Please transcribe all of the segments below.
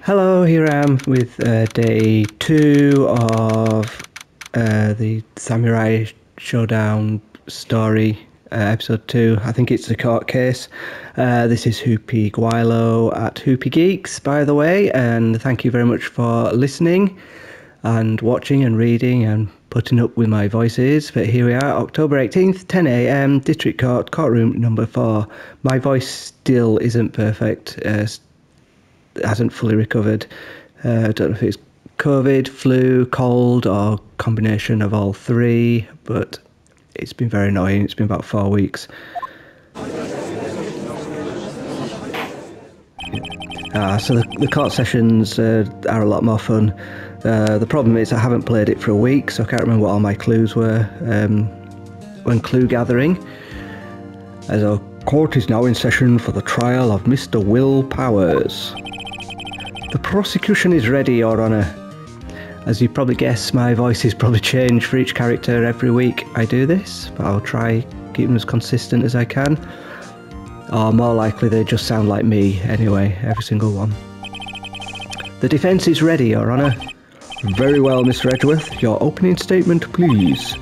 Hello, here I am with day 2 of the Samurai Showdown story, episode 2. I think it's the court case. This is Hoopy Guilo at Hoopy Geeks, by the way, and thank you very much for listening and watching and reading and putting up with my voices. But here we are, October 18th, 10 a.m, District Court, courtroom number 4. My voice still isn't perfect. Hasn't fully recovered. I don't know if it's COVID, flu, cold, or combination of all three, but it's been very annoying. It's been about 4 weeks. So the court sessions are a lot more fun. The problem is I haven't played it for a week, so I can't remember what all my clues were when clue gathering. As our court is now in session for the trial of Mr. Will Powers. The prosecution is ready, Your Honour. As you probably guess, my voice is probably changed for each character every week I do this, but I'll try keep them as consistent as I can. Or more likely they just sound like me anyway, every single one. The defence is ready, Your Honour. Very well, Mr. Edgeworth. Your opening statement, please.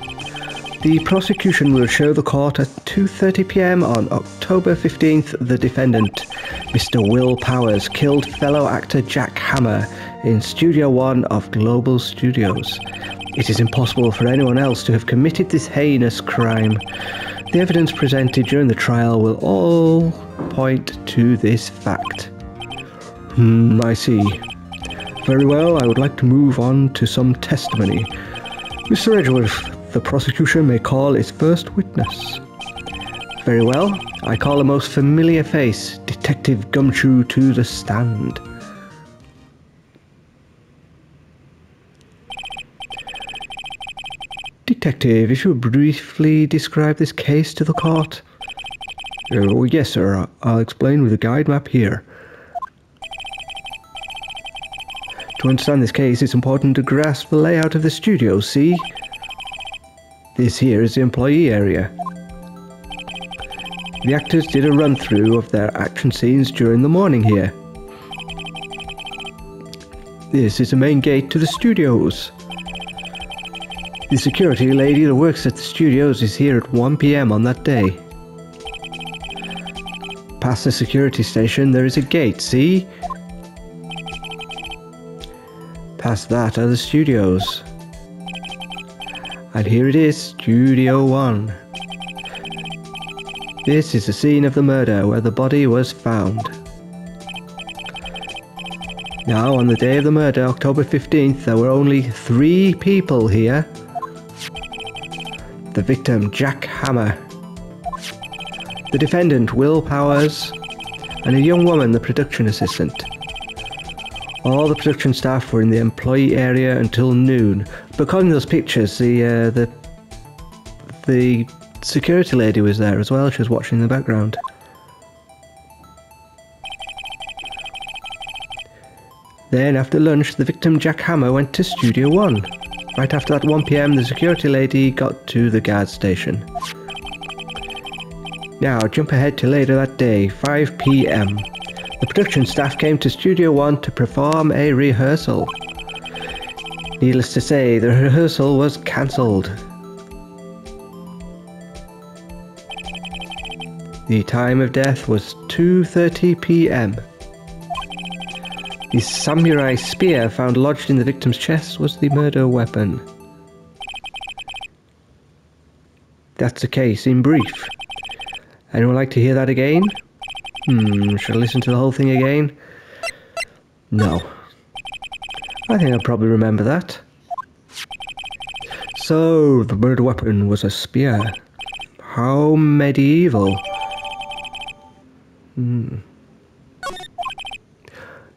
The prosecution will show the court at 2:30 p.m. on October 15th the defendant, Mr. Will Powers, killed fellow actor Jack Hammer in Studio One of Global Studios. It is impossible for anyone else to have committed this heinous crime. The evidence presented during the trial will all point to this fact. I see. Very well, I would like to move on to some testimony. Mr. Edgeworth, the prosecution may call its first witness. Very well, I call a most familiar face, Detective Gumshoe, to the stand. Detective, if you would briefly describe this case to the court. Oh, yes, sir. I'll explain with a guide map here. To understand this case, it's important to grasp the layout of the studio, see? This here is the employee area. The actors did a run-through of their action scenes during the morning here. This is the main gate to the studios. The security lady that works at the studios is here at 1 p.m. on that day. Past the security station there is a gate, see? Past that are the studios. And here it is, Studio One. This is the scene of the murder where the body was found. Now, on the day of the murder, October 15th, there were only 3 people here. The victim, Jack Hammer. The defendant, Will Powers. And a young woman, the production assistant. All the production staff were in the employee area until noon. But according to those pictures, the security lady was there as well. She was watching in the background. Then, after lunch, the victim, Jack Hammer, went to Studio One. Right after that 1 p.m, the security lady got to the guard station. Now, jump ahead to later that day, 5 p.m. The production staff came to Studio One to perform a rehearsal. Needless to say, the rehearsal was cancelled. The time of death was 2:30 p.m. The samurai spear found lodged in the victim's chest was the murder weapon. That's the case in brief. Anyone like to hear that again? Should I listen to the whole thing again? No. I think I'll probably remember that. So, the murder weapon was a spear. How medieval.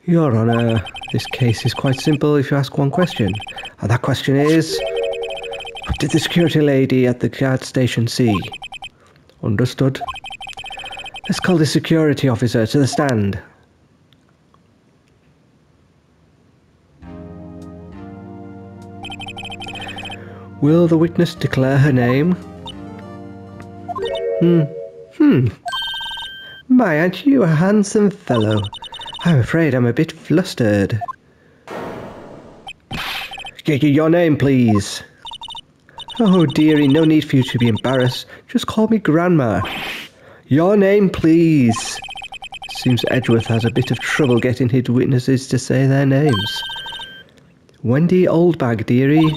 Your Honour, this case is quite simple if you ask one question. And that question is, what did the security lady at the guard station see? Understood. Let's call the security officer to the stand. Will the witness declare her name? My, aren't you a handsome fellow? I'm afraid I'm a bit flustered. Your name, please. Oh, dearie, no need for you to be embarrassed. Just call me Grandma. Your name, please. Seems Edgeworth has a bit of trouble getting his witnesses to say their names. Wendy Oldbag, dearie.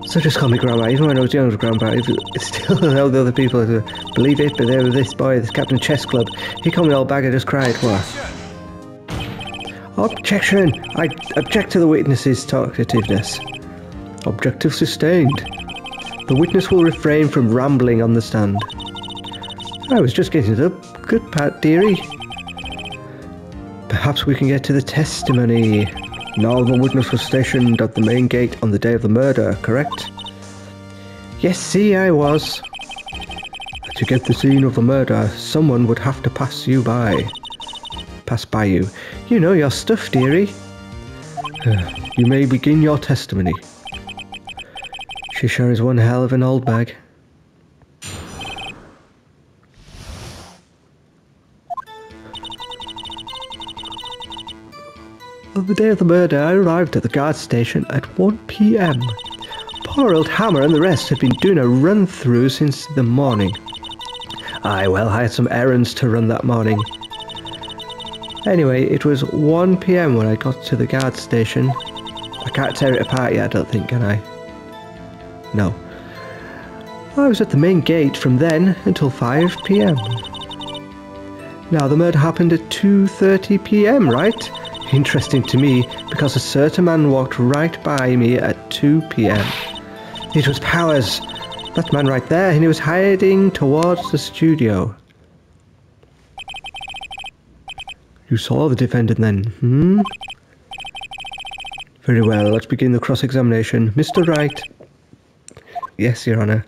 So just call me Grandma. Even when I was young, I was Grandpa. It's still all the other people who believe it, but there was this boy, this Captain Chess Club. He called me Oldbag, I just cried. What? Objection! I object to the witness's talkativeness. Objective sustained. The witness will refrain from rambling on the stand. I was just getting it up. Good Pat, dearie. Perhaps we can get to the testimony. Now the witness was stationed at the main gate on the day of the murder, correct? Yes, see, I was. To get the scene of the murder, someone would have to pass by you. You know your stuff, dearie. You may begin your testimony. She sure is one hell of an old bag. On the day of the murder, I arrived at the guard station at 1 p.m. Poor old Hammer and the rest had been doing a run-through since the morning. I had some errands to run that morning. Anyway, it was 1 p.m. when I got to the guard station. I can't tear it apart yet, I don't think, can I? No. I was at the main gate from then until 5 p.m. Now, the murder happened at 2:30 p.m., right? Interesting to me, because a certain man walked right by me at 2 p.m. It was Powers. That man right there, and he was hiding towards the studio. You saw the defendant then, Very well, let's begin the cross-examination. Mr. Wright. Yes, Your Honour.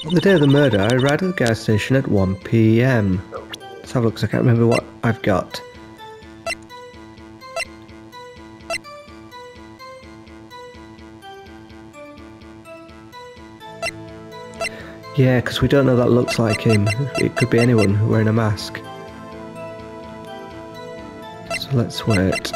On the day of the murder, I arrived at the gas station at 1 p.m. Let's have a look, because I can't remember what I've got. Yeah, because we don't know that looks like him. It could be anyone wearing a mask. So let's wait.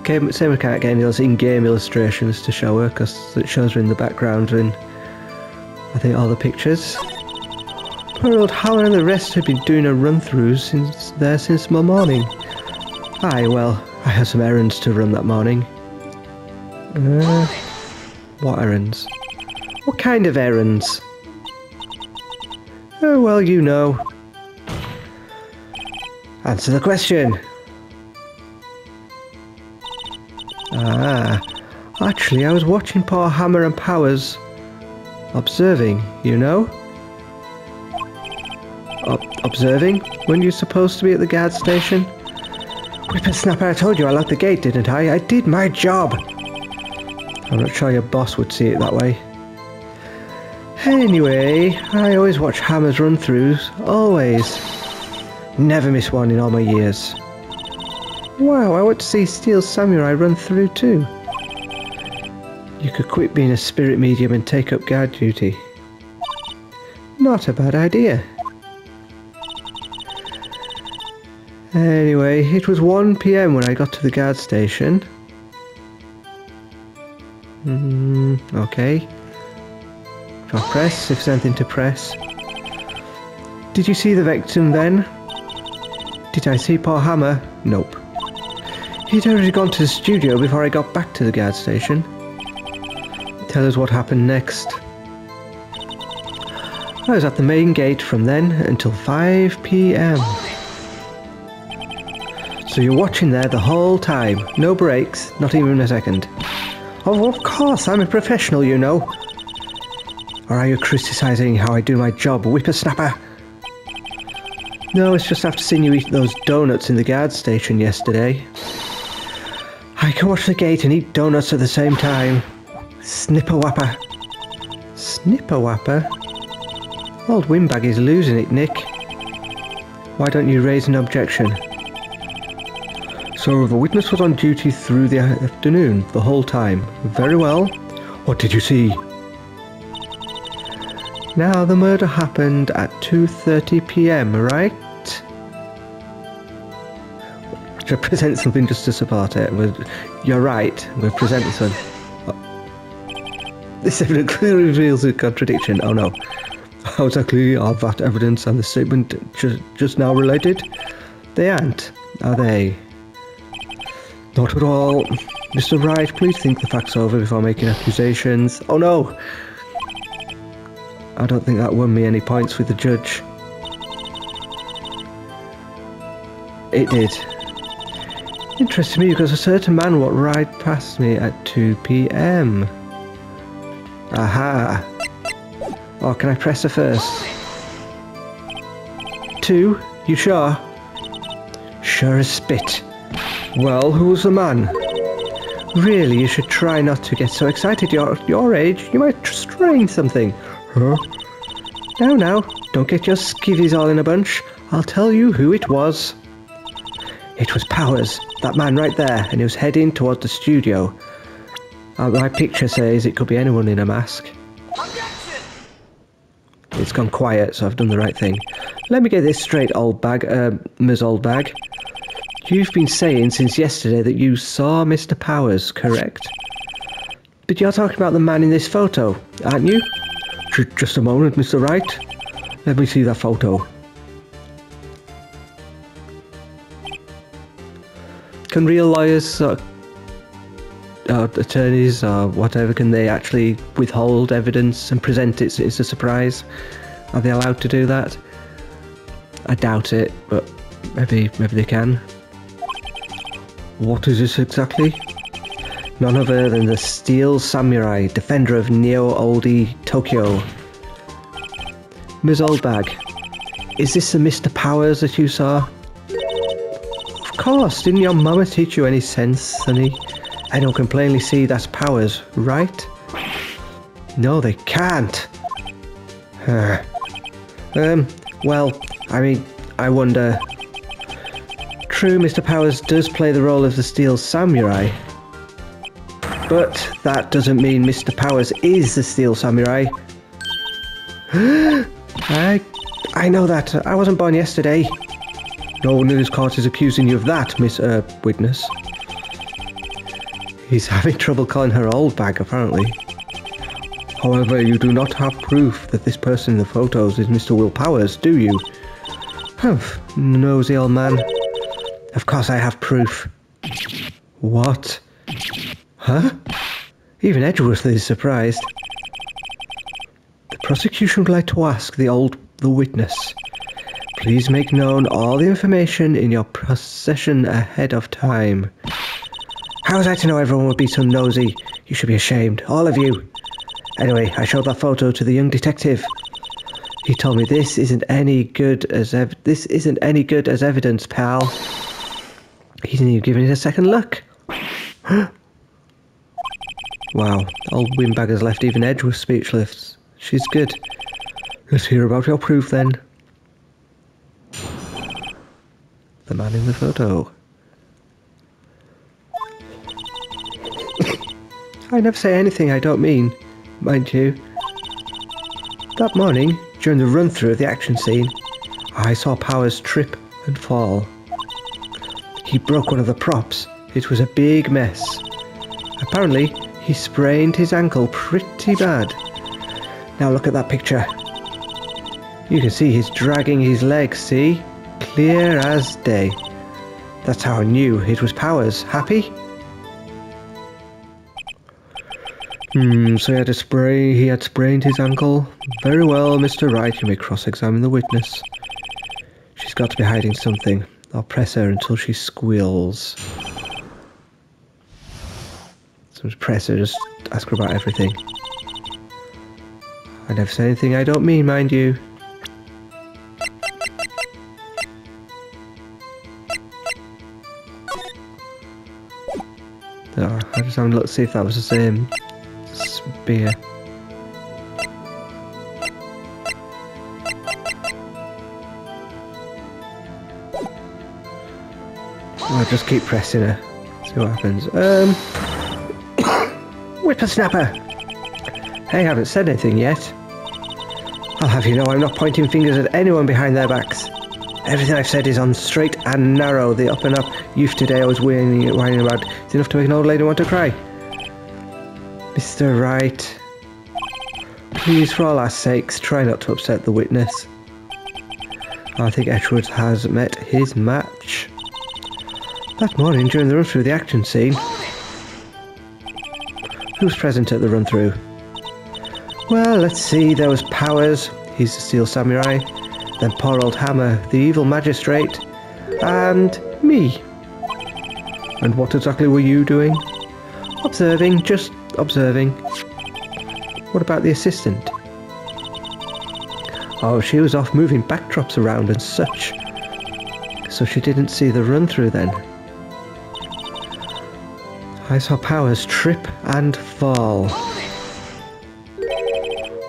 Okay, same we can't get any of those in-game illustrations to show her, because it shows her in the background in, I think, all the pictures. Poor old Howard and the rest had been doing a run-through since the morning. I had some errands to run that morning. What errands? What kind of errands? Oh, well, you know. Answer the question. Actually, I was watching poor Hammer and Powers. Observing, you know? Observing? When you're supposed to be at the guard station? Whippersnapper, I told you I locked the gate, didn't I? I did my job! I'm not sure your boss would see it that way. Anyway, I always watch Hammer's run-throughs. Always. Never miss one in all my years. Wow, I want to see Steel Samurai run through too. You could quit being a spirit medium and take up guard duty. Not a bad idea. Anyway, it was 1 p.m. when I got to the guard station. Okay. I'll press if there's anything to press. Did you see the victim then? Did I see poor Hammer? Nope. He'd already gone to the studio before I got back to the guard station. Tell us what happened next. I was at the main gate from then until 5 p.m. So you're watching there the whole time, no breaks, not even a second. Oh, of course, I'm a professional, you know. Or are you criticising how I do my job, whippersnapper? No, it's just after seeing you eat those donuts in the guard station yesterday. I can watch the gate and eat donuts at the same time. Snipper-wapper. Snipper-wapper? Old Windbag is losing it, Nick. Why don't you raise an objection? So the witness was on duty through the afternoon, the whole time. Very well. What did you see? Now, the murder happened at 2:30 p.m, right? Should I present something just to support it? You're right, we're presenting something. This evidence clearly reveals a contradiction. Oh no. How exactly are that evidence and the statement just now related? They aren't, are they? Not at all. Mr. Wright, please think the facts over before making accusations. Oh no! I don't think that won me any points with the judge. It did. Interesting me because a certain man walked right past me at 2 p.m. Aha! Oh, can I press her first? 2? You sure? Sure as spit. Well, who was the man? Really, you should try not to get so excited. You're at your age, you might strain something. Huh? Now, don't get your skivvies all in a bunch. I'll tell you who it was. It was Powers, that man right there, and he was heading towards the studio. My picture says it could be anyone in a mask. It's gone quiet, so I've done the right thing. Let me get this straight, Ms. Oldbag. You've been saying since yesterday that you saw Mr. Powers, correct? But you're talking about the man in this photo, aren't you? Just a moment, Mr. Wright. Let me see that photo. Can real lawyers, attorneys or whatever, can they actually withhold evidence and present it as a surprise? Are they allowed to do that? I doubt it, but maybe they can. What is this exactly? None other than the Steel Samurai, defender of Neo-Oldie Tokyo. Ms. Oldbag, is this the Mr. Powers that you saw? Of course, didn't your mama teach you any sense, sonny? Anyone can plainly see that's Powers, right? No, they can't. Well, I mean, I wonder. True, Mr. Powers does play the role of the Steel Samurai. But that doesn't mean Mr. Powers is the Steel Samurai. I know that. I wasn't born yesterday. No one in this court is accusing you of that, Miss Witness. He's having trouble calling her old bag, apparently. However, you do not have proof that this person in the photos is Mr. Will Powers, do you? Humph, nosy old man. Of course I have proof. What? Huh? Even Edgeworth is surprised. The prosecution would like to ask the witness. Please make known all the information in your possession ahead of time. How was I to know everyone would be so nosy? You should be ashamed, all of you. Anyway, I showed that photo to the young detective. He told me this isn't any good as evidence, pal. He didn't even give it a second look. Wow, old windbagger's left even Edgeworth speechless. She's good. Let's hear about your proof then. The man in the photo. I never say anything I don't mean, mind you. That morning, during the run-through of the action scene, I saw Powers trip and fall. He broke one of the props. It was a big mess. Apparently, he sprained his ankle pretty bad. Now look at that picture. You can see he's dragging his legs, see? Clear as day. That's how I knew it was Powers. Happy? So he had sprained his ankle. Very well, Mr. Wright, you may cross-examine the witness. She's got to be hiding something. I'll press her until she squeals. So just press her, just ask her about everything. I never say anything I don't mean, mind you. Oh, I just having a look to see if that was the same spear. I'll just keep pressing her. See what happens. Whippersnapper! Hey, I haven't said anything yet. I'll have you know I'm not pointing fingers at anyone behind their backs. Everything I've said is on straight and narrow. The up and up youth today I was whining about is enough to make an old lady want to cry. Mr. Wright, please, for all our sakes, try not to upset the witness. I think Edgeworth has met his match. That morning during the run through the action scene. Who was present at the run through? Well, let's see, there was Powers, he's the Steel Samurai, then poor old Hammer, the evil magistrate, and me. And what exactly were you doing? Observing, just observing. What about the assistant? Oh, she was off moving backdrops around and such. So she didn't see the run through then. I saw Powers trip and fall.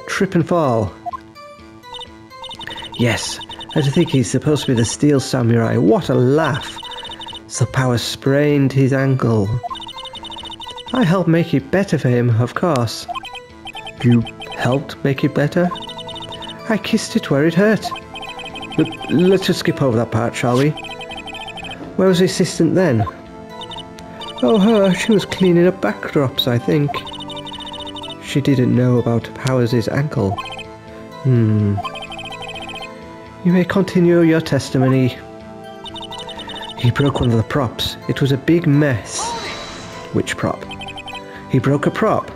Trip and fall. Yes, I think he's supposed to be the Steel Samurai. What a laugh. So Powers sprained his ankle. I helped make it better for him, of course. You helped make it better? I kissed it where it hurt. Let's just skip over that part, shall we? Where was the assistant then? Oh, her. She was cleaning up backdrops, I think. She didn't know about Powers' ankle. You may continue your testimony. He broke one of the props. It was a big mess. Which prop? He broke a prop.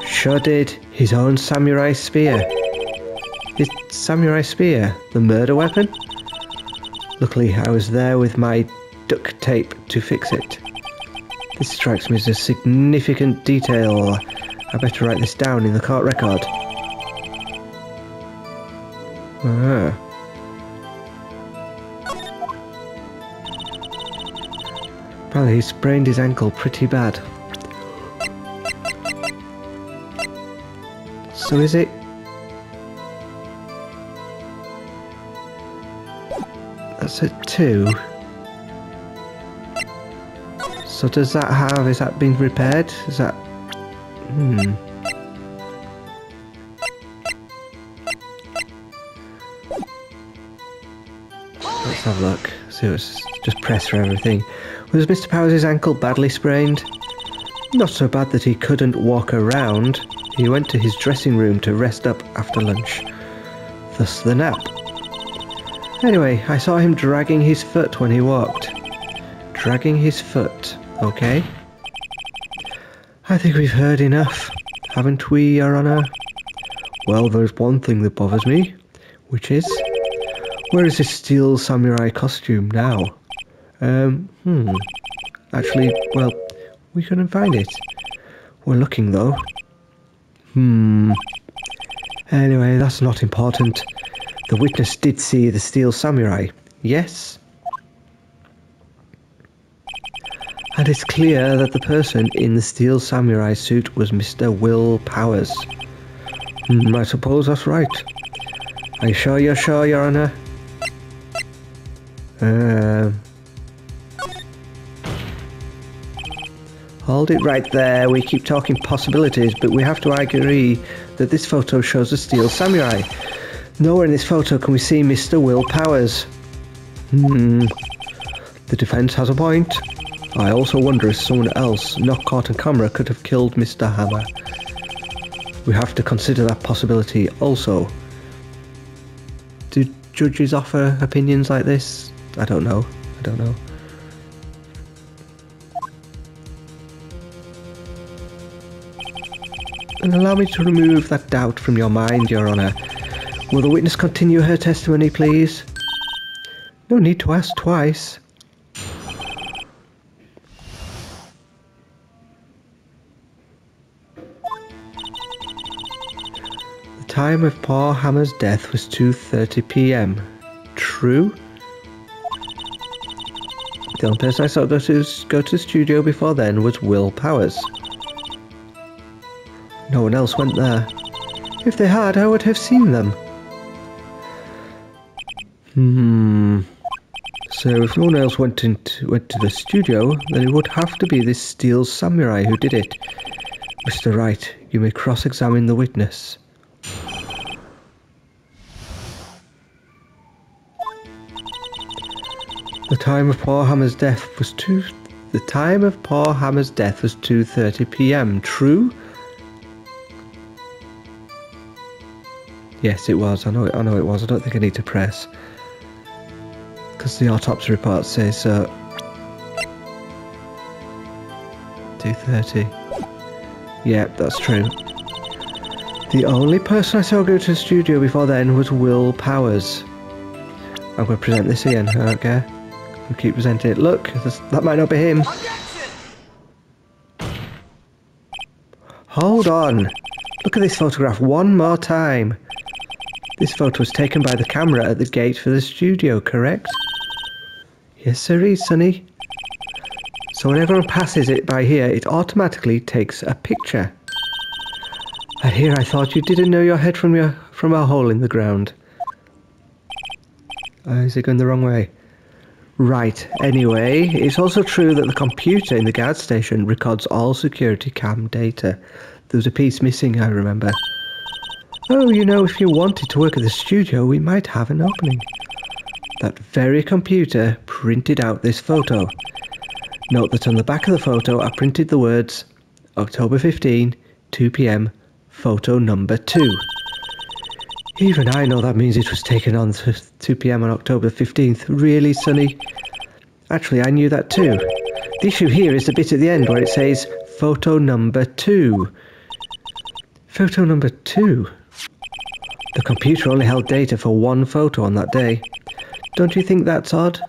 Sure did. His own samurai spear. His samurai spear? The murder weapon? Luckily, I was there with my duct tape to fix it. This strikes me as a significant detail. I better write this down in the court record. Ah. Well, he sprained his ankle pretty bad. So is it... That's a 2. So does that have... Is that been repaired? Is that... Let's have a look. So it's just press for everything. Was Mr. Powers' ankle badly sprained? Not so bad that he couldn't walk around. He went to his dressing room to rest up after lunch. Thus the nap. Anyway, I saw him dragging his foot when he walked. Dragging his foot, okay? I think we've heard enough, haven't we, Your Honour? Well, there's one thing that bothers me, which is... Where is his Steel Samurai costume now? Actually, well, we couldn't find it. We're looking, though. Anyway, that's not important. The witness did see the Steel Samurai, yes? And it's clear that the person in the Steel Samurai suit was Mr. Will Powers. I suppose that's right. Are you sure you're sure, Your Honour? Hold it right there. We keep talking possibilities, but we have to agree that this photo shows a Steel Samurai. Nowhere in this photo can we see Mr. Will Powers. The defence has a point. I also wonder if someone else, not caught on camera, could have killed Mr. Hammer. We have to consider that possibility also. Do judges offer opinions like this? I don't know. And allow me to remove that doubt from your mind, Your Honour. Will the witness continue her testimony, please? No need to ask twice. The time of poor Hammer's death was 2:30 p.m. True? The only person I saw go to the studio before then was Will Powers. No one else went there. If they had, I would have seen them. So if no one else went to the studio, then it would have to be this Steel Samurai who did it. Mr. Wright, you may cross-examine the witness. The time of poor Hammer's death was 2:30 p.m. True? Yes, it was. I know it was. I don't think I need to press, because the autopsy report says so. 2:30. Yeah, that's true. The only person I saw go to the studio before then was Will Powers. I'm going to present this again. I don't care. I'll keep presenting it. Look, that might not be him. Hold on. Look at this photograph one more time. This photo was taken by the camera at the gate for the studio, correct? Yes, sirree, Sonny. So when everyone passes it by here, it automatically takes a picture. I thought you didn't know your head from a hole in the ground. Is it going the wrong way? Right, anyway, it's also true that the computer in the guard station records all security cam data. There was a piece missing, I remember. Oh, you know, if you wanted to work at the studio, we might have an opening. That very computer printed out this photo. Note that on the back of the photo I printed the words October 15, 2 p.m, photo number 2. Even I know that means it was taken on 2 p.m. on October 15th. Really, Sonny? Actually, I knew that too. The issue here is the bit at the end where it says photo number 2. Photo number 2? The computer only held data for one photo on that day. Don't you think that's odd?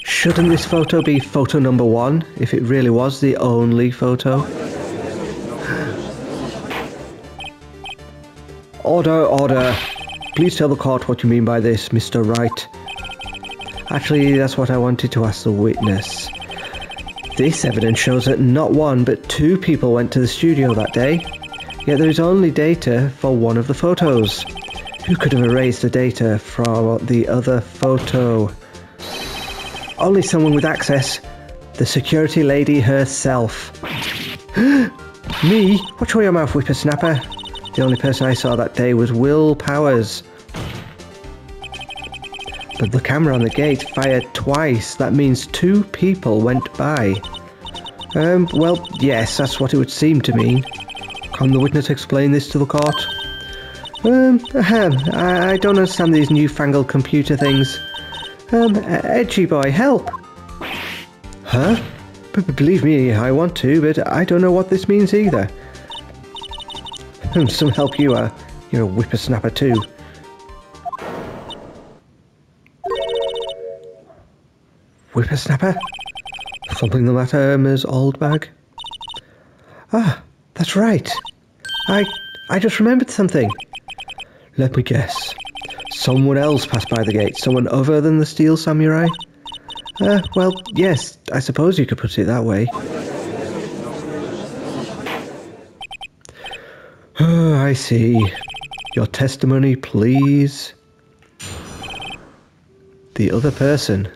Shouldn't this photo be photo number 1 if it really was the only photo? Order, order. Please tell the court what you mean by this, Mr. Wright. Actually, that's what I wanted to ask the witness. This evidence shows that not one but 2 people went to the studio that day, yet there is only data for one of the photos. Who could have erased the data from the other photo? Only someone with access. The security lady herself. Me? Watch your mouth, whippersnapper. The only person I saw that day was Will Powers. But the camera on the gate fired twice. That means 2 people went by. Well, yes, that's what it would seem to mean. Can the witness explain this to the court? I don't understand these newfangled computer things. Edgy boy, help! Huh? Believe me, I want to, but I don't know what this means either. Some help you are. You're a whippersnapper too. Whippersnapper? Something the matter, Ms. Oldbag? Ah, that's right. I just remembered something. Let me guess. Someone else passed by the gate. Someone other than the Steel Samurai? Well, yes, I suppose you could put it that way. Oh, I see. Your testimony, please. The other person.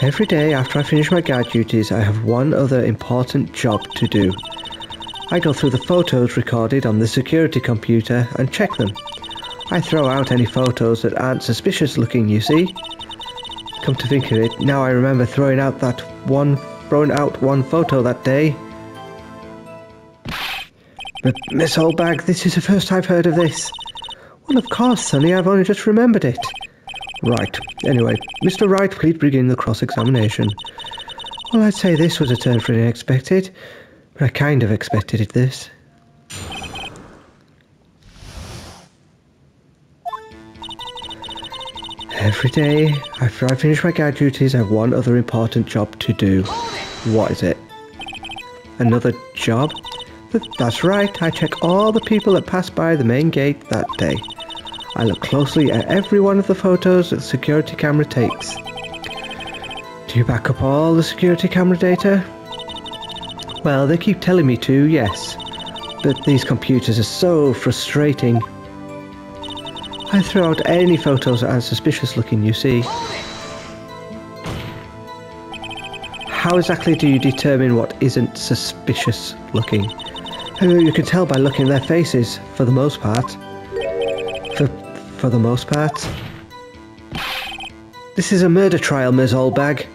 Every day after I finish my guard duties, I have one other important job to do. I go through the photos recorded on the security computer and check them. I throw out any photos that aren't suspicious looking, you see. Come to think of it, now I remember throwing out one photo that day. But Miss Oldbag, this is the first I've heard of this. Well, of course, Sonny, I've only just remembered it. Right, anyway, Mr. Wright, please begin the cross-examination. Well, I'd say this was a turn for unexpected, but I kind of expected it this. Every day, after I finish my guard duties, I have one other important job to do. What is it? Another job? That's right, I check all the people that pass by the main gate that day. I look closely at every one of the photos that the security camera takes. Do you back up all the security camera data? Well, they keep telling me to, yes. But these computers are so frustrating. I throw out any photos that aren't suspicious looking, you see. How exactly do you determine what isn't suspicious looking? You can tell by looking at their faces, for the most part. For the most part. This is a murder trial, Ms. Oldbag.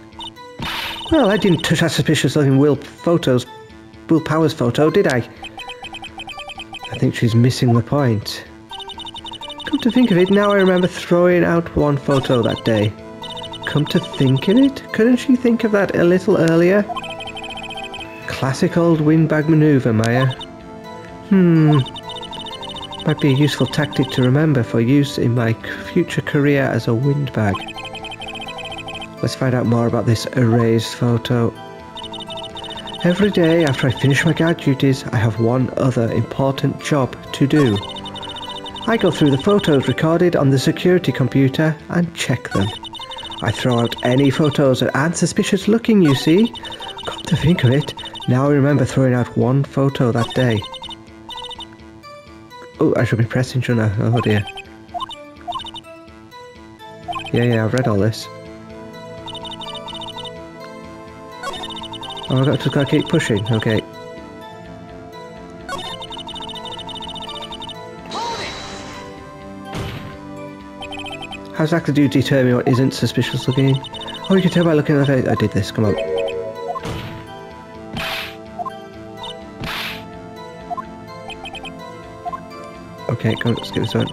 Well, I didn't touch that suspicious-looking Will Powers photo, did I? I think she's missing the point. Come to think of it, now I remember throwing out one photo that day. Come to think of it, couldn't she think of that a little earlier? Classic old windbag maneuver, Maya. Might be a useful tactic to remember for use in my future career as a windbag. Let's find out more about this erased photo. Every day after I finish my guard duties, I have one other important job to do. I go through the photos recorded on the security computer and check them. I throw out any photos that aren't suspicious looking, you see. Come to think of it, now I remember throwing out one photo that day. Oh, I should be pressing, shouldn't I? Oh dear. Yeah, I've read all this. Oh, I've just got to keep pushing, okay. How exactly do you determine what isn't suspicious looking? Oh, you can tell by looking at the face. I did this, come on. Okay, come on, let's get this one.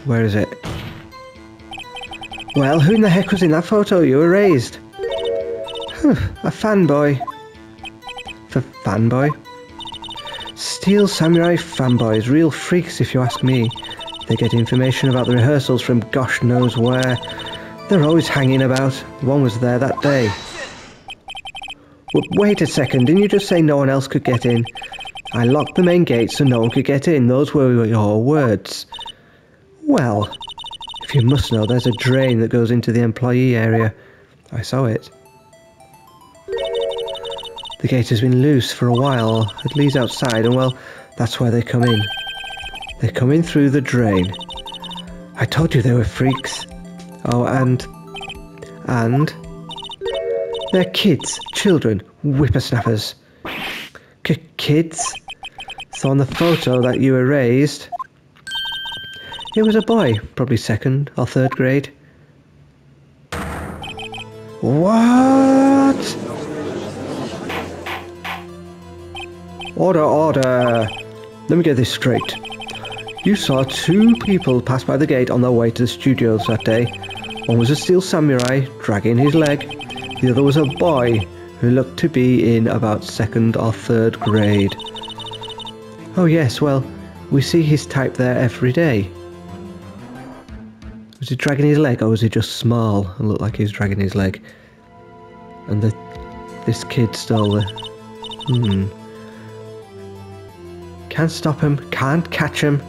Where is it? Well, who in the heck was in that photo you erased? A fanboy. For fanboy? Steel Samurai fanboys, real freaks if you ask me. They get information about the rehearsals from gosh knows where. They're always hanging about. One was there that day. Wait a second, didn't you just say no one else could get in? I locked the main gate so no one could get in. Those were your words. Well, if you must know, there's a drain that goes into the employee area. I saw it. The gate has been loose for a while. It leads outside and, well, that's where they come in. They come in through the drain. I told you they were freaks. Oh, and they're kids, children, whippersnappers. Kids? So on the photo that you erased, it was a boy, probably 2nd or 3rd grade. What? Order. Let me get this straight. You saw 2 people pass by the gate on their way to the studios that day. One was a Steel Samurai, dragging his leg. The other was a boy, who looked to be in about 2nd or 3rd grade. Oh yes, well, we see his type there every day. Was he dragging his leg, or was he just small and looked like he was dragging his leg? And this kid stole the... Can't stop him, can't catch him.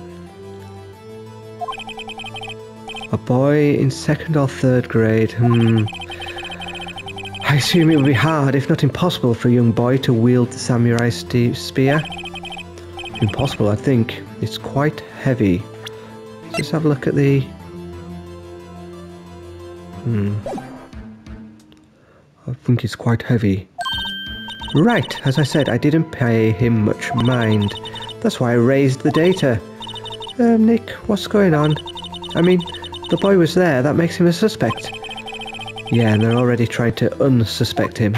A boy in 2nd or 3rd grade, I assume it would be hard, if not impossible, for a young boy to wield the samurai spear. Impossible, I think. It's quite heavy. Let's just have a look at the... I think it's quite heavy. Right, as I said, I didn't pay him much mind. That's why I raised the data. Nick, what's going on? I mean, the boy was there, that makes him a suspect. Yeah, and they're already trying to unsuspect him.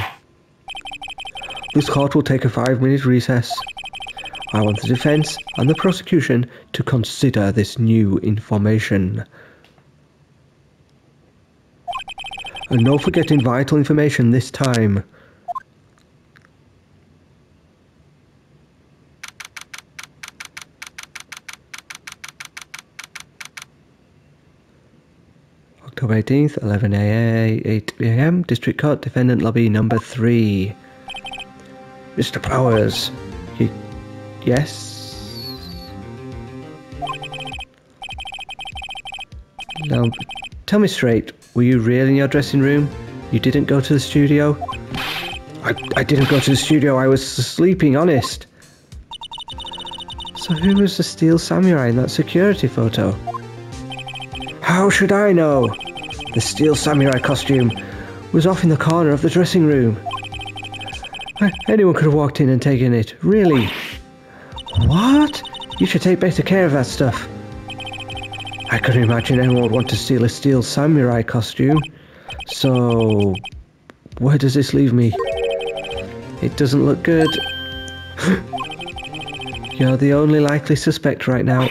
This court will take a 5-minute recess. I want the defense and the prosecution to consider this new information. And no forgetting vital information this time. October 18th, 11 8 AM, District Court, Defendant Lobby number 3. Mr. Powers, yes? Now, tell me straight, were you really in your dressing room? You didn't go to the studio? I didn't go to the studio, I was sleeping, honest. So who was the Steel Samurai in that security photo? How should I know? The Steel Samurai costume was off in the corner of the dressing room. Anyone could have walked in and taken it, really? What? You should take better care of that stuff. I couldn't imagine anyone would want to steal a steel samurai costume. So, where does this leave me? It doesn't look good. You're the only likely suspect right now.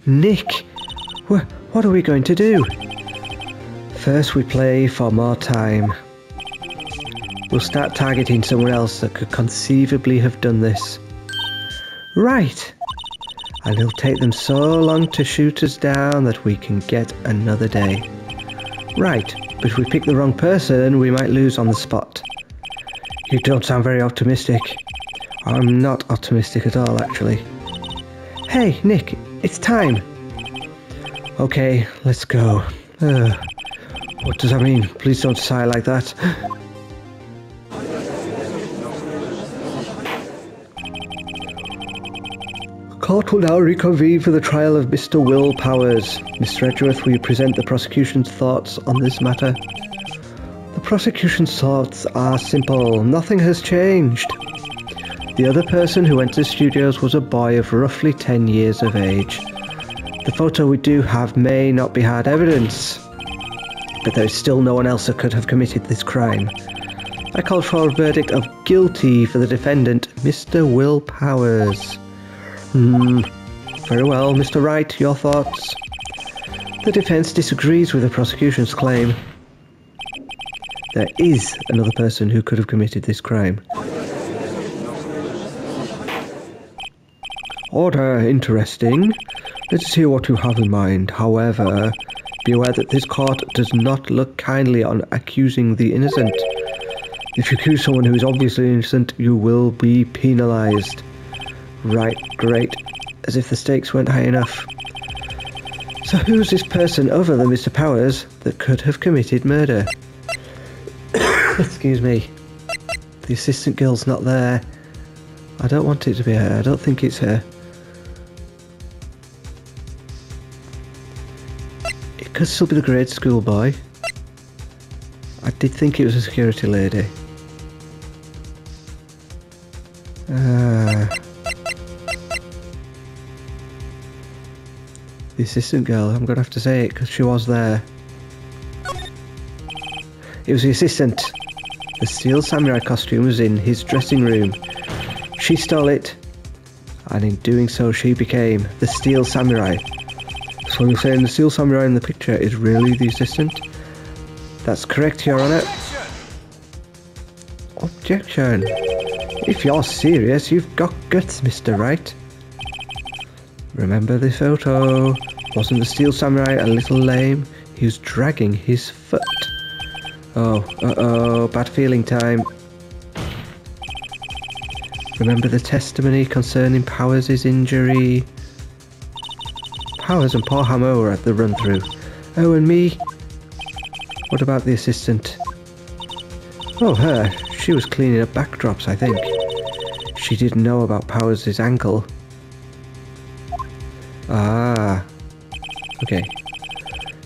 Nick! What are we going to do? First we play for more time. We'll start targeting someone else that could conceivably have done this. Right! And it'll take them so long to shoot us down that we can get another day. Right, but if we pick the wrong person, we might lose on the spot. You don't sound very optimistic. I'm not optimistic at all, actually. Hey, Nick, it's time. Okay, let's go. What does that mean? Please don't sigh like that. Court will now reconvene for the trial of Mr. Will Powers. Mr. Edgeworth, will you present the prosecution's thoughts on this matter? The prosecution's thoughts are simple. Nothing has changed. The other person who went to the studios was a boy of roughly 10 years of age. The photo we do have may not be hard evidence, but there is still no one else that could have committed this crime. I called for a verdict of guilty for the defendant, Mr. Will Powers. Very well, Mr. Wright, your thoughts? The defense disagrees with the prosecution's claim. There is another person who could have committed this crime. Order, interesting. Let's hear what you have in mind. However, be aware that this court does not look kindly on accusing the innocent. If you accuse someone who is obviously innocent, you will be penalized. Right, great. As if the stakes weren't high enough. So who's this person other than Mr. Powers that could have committed murder? Excuse me. The assistant girl's not there. I don't want it to be her. I don't think it's her. It could still be the grade school boy. I did think it was a security lady. The assistant girl, I'm going to have to say it because she was there. It was the assistant. The steel samurai costume was in his dressing room. She stole it, and in doing so she became the steel samurai. So you're saying the steel samurai in the picture is really the assistant? That's correct, Your Honour. Objection. If you're serious, you've got guts, Mr. Wright. Remember the photo. Wasn't the steel samurai a little lame? He was dragging his foot. Oh, uh-oh, bad feeling time. Remember the testimony concerning Powers' injury? Powers and poor Hammer were at the run-through. Oh, and me? What about the assistant? Oh, her. She was cleaning up backdrops, I think. She didn't know about Powers' ankle. Ah. Okay.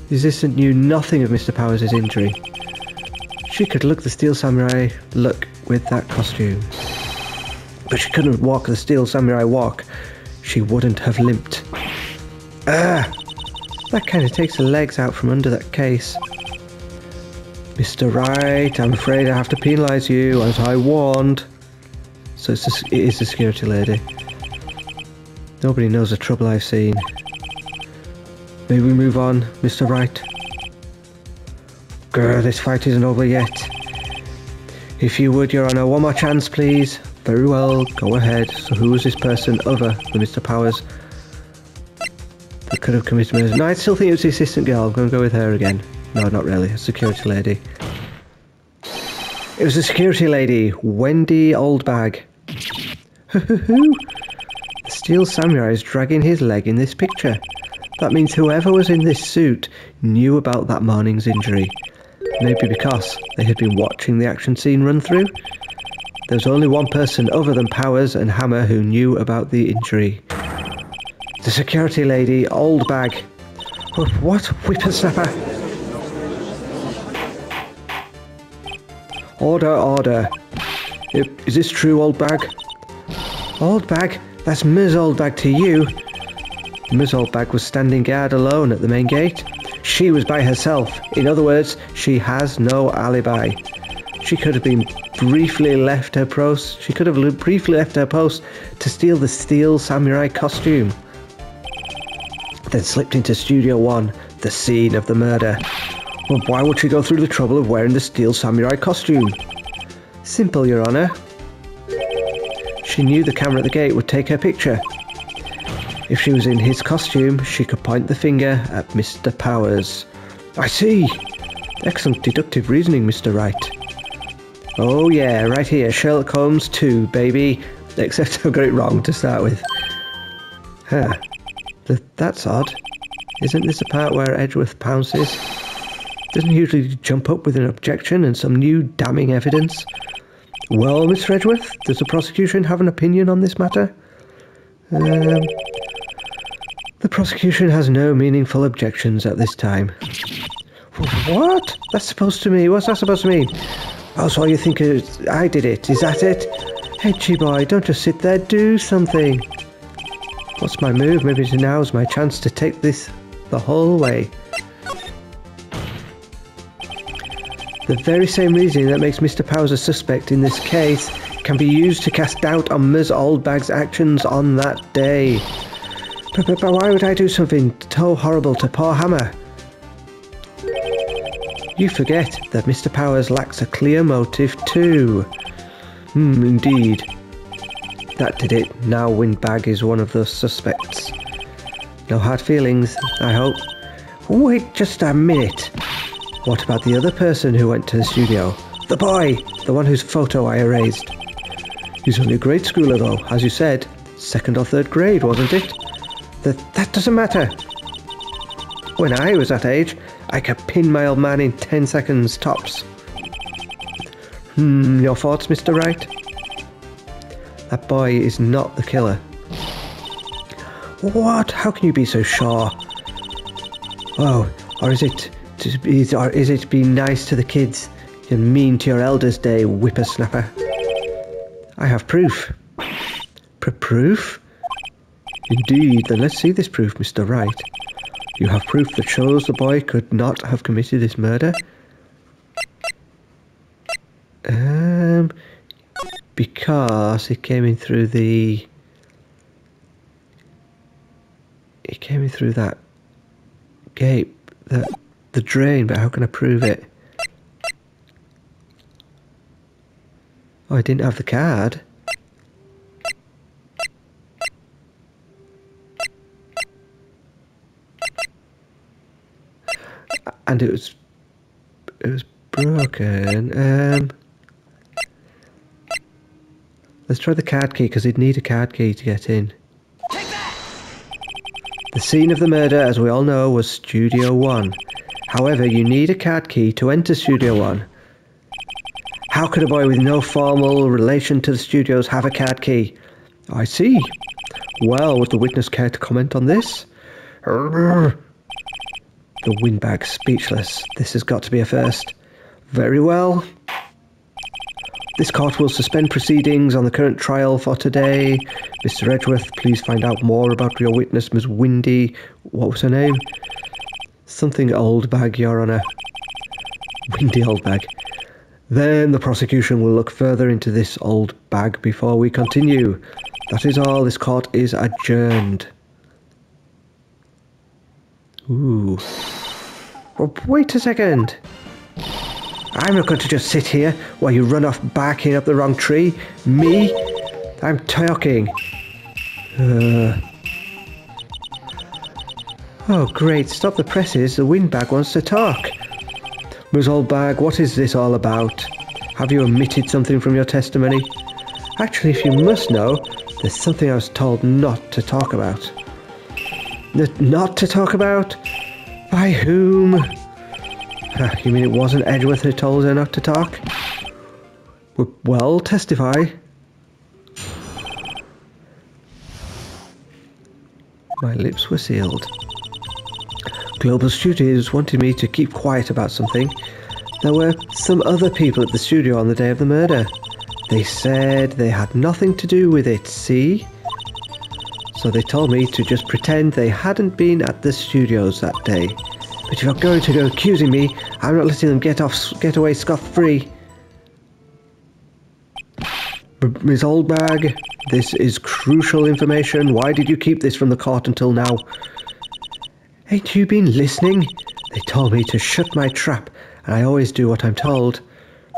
The assistant knew nothing of Mr. Powers' injury. She could look the steel samurai look with that costume. But she couldn't walk the steel samurai walk. She wouldn't have limped. Ah! That kind of takes the legs out from under that case. Mr. Wright, I'm afraid I have to penalise you, as I warned. So it is the security lady. Nobody knows the trouble I've seen. May we move on, Mr. Wright? Grr, this fight isn't over yet. If you would, Your Honour, one more chance, please. Very well, go ahead. So who was this person other than Mr. Powers that could have committed murder? No, I still think it was the assistant girl. I'm going to go with her again. No, not really. A security lady. It was the security lady, Wendy Oldbag. The steel samurai is dragging his leg in this picture. That means whoever was in this suit knew about that morning's injury. Maybe because they had been watching the action scene run through. There was only one person other than Powers and Hammer who knew about the injury. The security lady, Oldbag. What? Whippersnapper? Order, order. Is this true, Oldbag? Oldbag? That's Ms. Oldbag to you. Ms. Oldbag was standing guard alone at the main gate. She was by herself. In other words, she has no alibi. She could have briefly left her post to steal the steel samurai costume. Then slipped into Studio 1, the scene of the murder. Well, why would she go through the trouble of wearing the steel samurai costume? Simple, Your Honor. She knew the camera at the gate would take her picture. If she was in his costume, she could point the finger at Mr. Powers. I see. Excellent deductive reasoning, Mr. Wright. Oh yeah, right here, Sherlock Holmes 2, baby. Except I got it wrong to start with. Huh. That's odd. Isn't this the part where Edgeworth pounces? Doesn't he usually jump up with an objection and some new damning evidence? Well, Mr. Edgeworth, does the prosecution have an opinion on this matter? The prosecution has no meaningful objections at this time. What? That's supposed to mean? What's that supposed to mean? Oh, so you think I did it? Is that it? Edgy boy, don't just sit there, do something. What's my move? Maybe now's my chance to take this the whole way. The very same reasoning that makes Mr. Powers a suspect in this case can be used to cast doubt on Ms. Oldbag's actions on that day. But why would I do something so horrible to poor Hammer? You forget that Mr. Powers lacks a clear motive too. Indeed. That did it. Now Windbag is one of the suspects. No hard feelings, I hope. Wait just a minute. What about the other person who went to the studio? The boy! The one whose photo I erased. He's only a grade schooler though, as you said. 2nd or 3rd grade, wasn't it? That doesn't matter. When I was that age, I could pin my old man in 10 seconds tops. Your thoughts, Mr. Wright? That boy is not the killer. What? How can you be so sure? Oh, or is it being nice to the kids and mean to your elders' day, whippersnapper? I have proof. Proof? Indeed, then let's see this proof, Mr. Wright. You have proof that shows the boy could not have committed this murder? Because it came in through the... It came in through that gate, the drain, but how can I prove it? Oh, I didn't have the card. And it was broken. Let's try the card key, because he'd need a card key to get in. The scene of the murder, as we all know, was Studio 1. However, you need a card key to enter Studio 1. How could a boy with no formal relation to the studios have a card key? I see. Well, would the witness care to comment on this? The Windbag speechless. This has got to be a first. Very well. This court will suspend proceedings on the current trial for today. Mr. Edgeworth, please find out more about your witness, Ms. Windy. What was her name? Something Oldbag, Your Honour. Windy Oldbag. Then the prosecution will look further into this old bag before we continue. That is all. This court is adjourned. Ooh. Oh, wait a second. I'm not going to just sit here while you run off barking up the wrong tree. Me? I'm talking. Oh, great. Stop the presses. The Windbag wants to talk. Ms. Oldbag, what is this all about? Have you omitted something from your testimony? Actually, if you must know, there's something I was told not to talk about. Not to talk about? By whom? You mean it wasn't Edgeworth who told her not to talk? Well, testify. My lips were sealed. Global Studios wanted me to keep quiet about something. There were some other people at the studio on the day of the murder. They said they had nothing to do with it, see? So they told me to just pretend they hadn't been at the studios that day. But if you're going to go accusing me, I'm not letting them get away scot-free. Miss Oldbag, this is crucial information. Why did you keep this from the court until now? Ain't you been listening? They told me to shut my trap, and I always do what I'm told.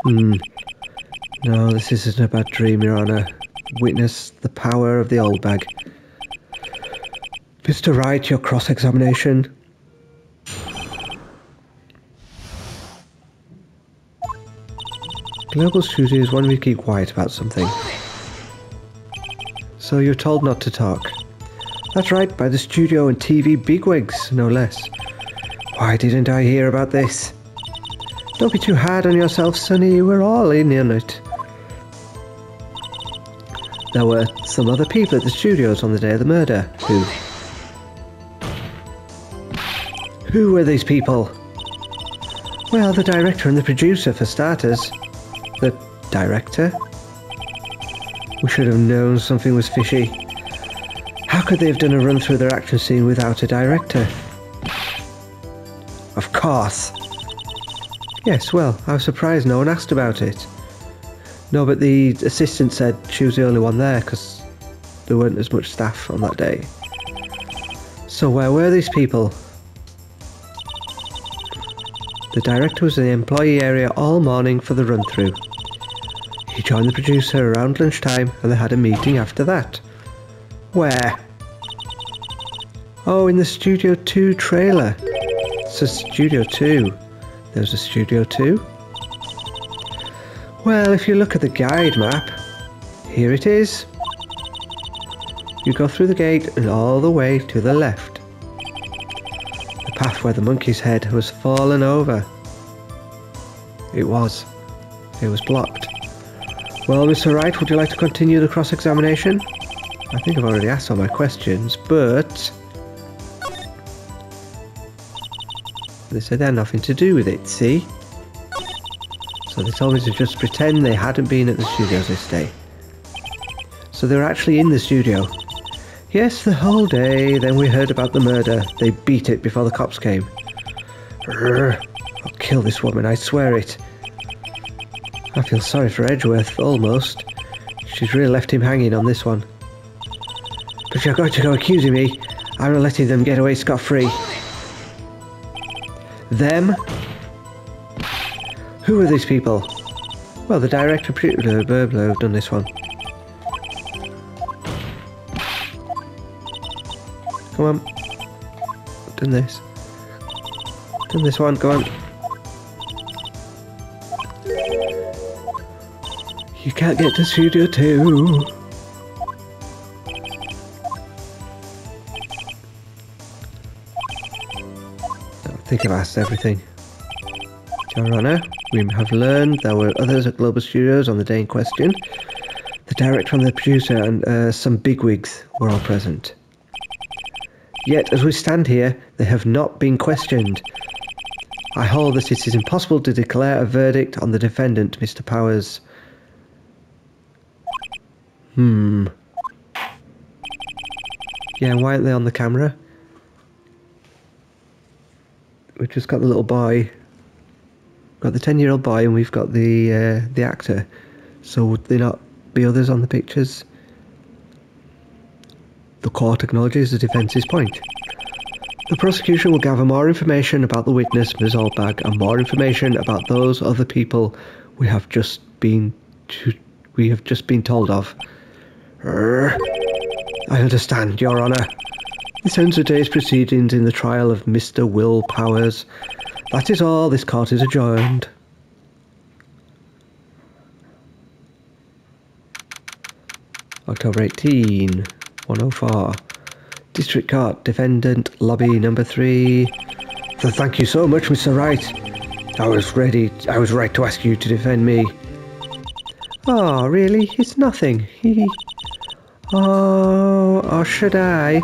No, this isn't a bad dream, Your Honour. Witness the power of the Oldbag. Mr. Wright, your cross-examination. Global Studios want me to keep quiet about something. So you're told not to talk. That's right, by the studio and TV bigwigs, no less. Why didn't I hear about this? Don't be too hard on yourself, Sonny. We're all in on it. There were some other people at the studios on the day of the murder. Who were these people? Well, the director and the producer, for starters. The director? We should have known something was fishy. How could they have done a run through their action scene without a director? Of course. Yes, well, I was surprised no one asked about it. No, but the assistant said she was the only one there because there weren't as much staff on that day. So where were these people? The director was in the employee area all morning for the run-through. He joined the producer around lunchtime and they had a meeting after that. Where? Oh, in the Studio 2 trailer. So Studio 2. There's a Studio 2? Well, if you look at the guide map, here it is. You go through the gate and all the way to the left. The path where the monkey's head was fallen over. It was blocked. Well, Mr. Wright, would you like to continue the cross-examination? I think I've already asked all my questions, but they said they had nothing to do with it, see? So they told me to just pretend they hadn't been at the studios this day. So they were actually in the studio. Yes, the whole day. Then we heard about the murder. They beat it before the cops came. I'll kill this woman, I swear it. I feel sorry for Edgeworth, almost. She's really left him hanging on this one. But if you're going to go accusing me, I'm not letting them get away scot-free. Them? Who are these people? Well, the director, Burblo, have done this one. Come on. I've done this. Done this one, go on. You can't get to Studio 2. I think I've asked everything. Your Honour, we have learned there were others at Global Studios on the day in question. The director and the producer and some bigwigs were all present. Yet, as we stand here, they have not been questioned. I hold that it is impossible to declare a verdict on the defendant, Mr. Powers. Yeah, why aren't they on the camera? We've just got the little boy. Got the 10-year-old boy and we've got the actor. So would there not be others on the pictures? The court acknowledges the defence's point. The prosecution will gather more information about the witness, Ms. Oldbag, and more information about those other people we have just been told of. I understand, Your Honour. This ends today's proceedings in the trial of Mr. Will Powers. That is all. This court is adjourned. October 18, 104. District Court, Defendant, Lobby number 3. So thank you so much, Mr. Wright. I was right to ask you to defend me. Oh, really? It's nothing. Oh, or should I?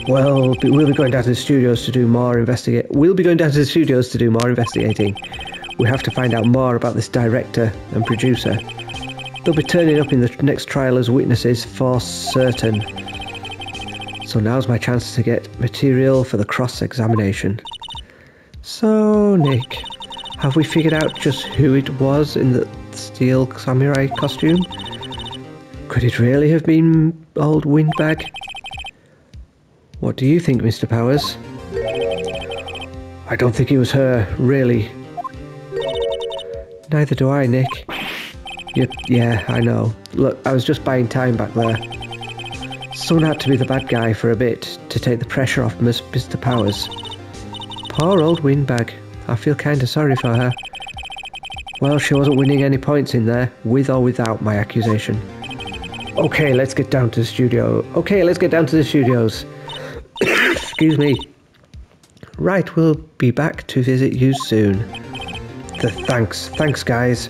Well, we'll be going down to the studios to do more investigating. We have to find out more about this director and producer. They'll be turning up in the next trial as witnesses for certain. So now's my chance to get material for the cross-examination. So, Nick, have we figured out just who it was in the steel samurai costume? Could it really have been old Windbag? What do you think, Mr. Powers? I don't think it was her, really. Neither do I, Nick. Yeah, I know. Look, I was just buying time back there. Someone had to be the bad guy for a bit to take the pressure off Mr. Powers. Poor old Windbag. I feel kinda sorry for her. Well, she wasn't winning any points in there, with or without my accusation. Okay, let's get down to the studio. Okay, let's get down to the studios. Excuse me. Right, we'll be back to visit you soon. Thanks guys.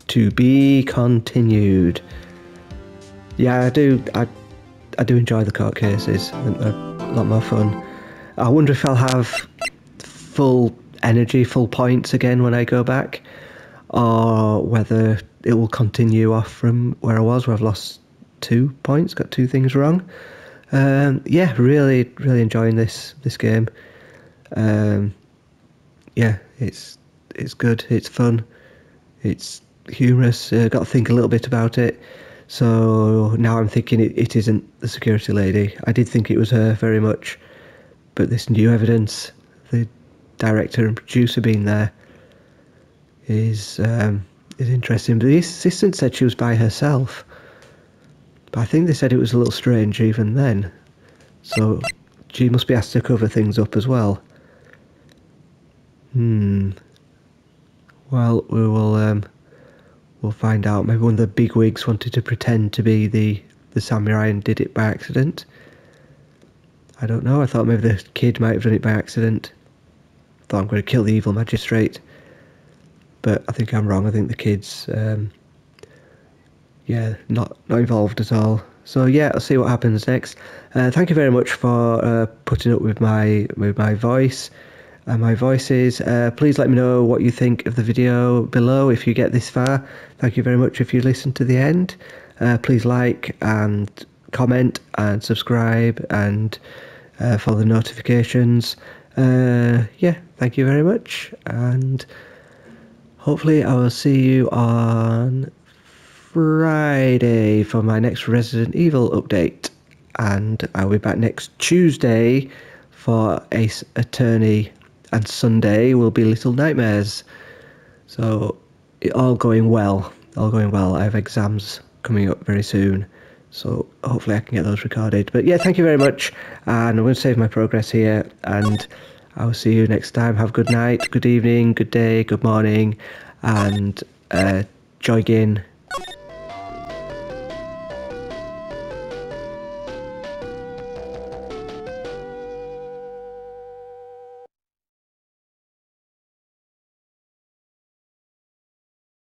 To be continued. Yeah, I do enjoy the court cases. They're a lot more fun. I wonder if I'll have full energy, full points again when I go back, or whether it will continue off from where I was, where I've lost 2 points, got 2 things wrong. Yeah, really enjoying this game. Yeah, it's good, it's fun, it's humorous. Got to think a little bit about it. So now I'm thinking it isn't the security lady. I did think it was her very much, but this new evidence, the director and producer being there, is interesting. But the assistant said she was by herself, but I think they said it was a little strange even then. So she must be asked to cover things up as well. Well, we'll find out. Maybe one of the bigwigs wanted to pretend to be the samurai and did it by accident. I don't know. I thought maybe the kid might have done it by accident. Thought, I'm going to kill the evil magistrate. But I think I'm wrong. I think the kid's, yeah, not involved at all. So yeah, I'll see what happens next. Thank you very much for putting up with my voice and my voices. Please let me know what you think of the video below if you get this far. Thank you very much if you listen to the end. Please like and comment and subscribe and follow the notifications. Yeah, thank you very much, and hopefully I will see you on Friday for my next Resident Evil update, and I'll be back next Tuesday for Ace Attorney, and Sunday will be Little Nightmares. So all going well. I have exams coming up very soon, so hopefully I can get those recorded. But yeah, thank you very much, and I'm going to save my progress here, and I'll see you next time. Have a good night, good evening, good day, good morning, and join in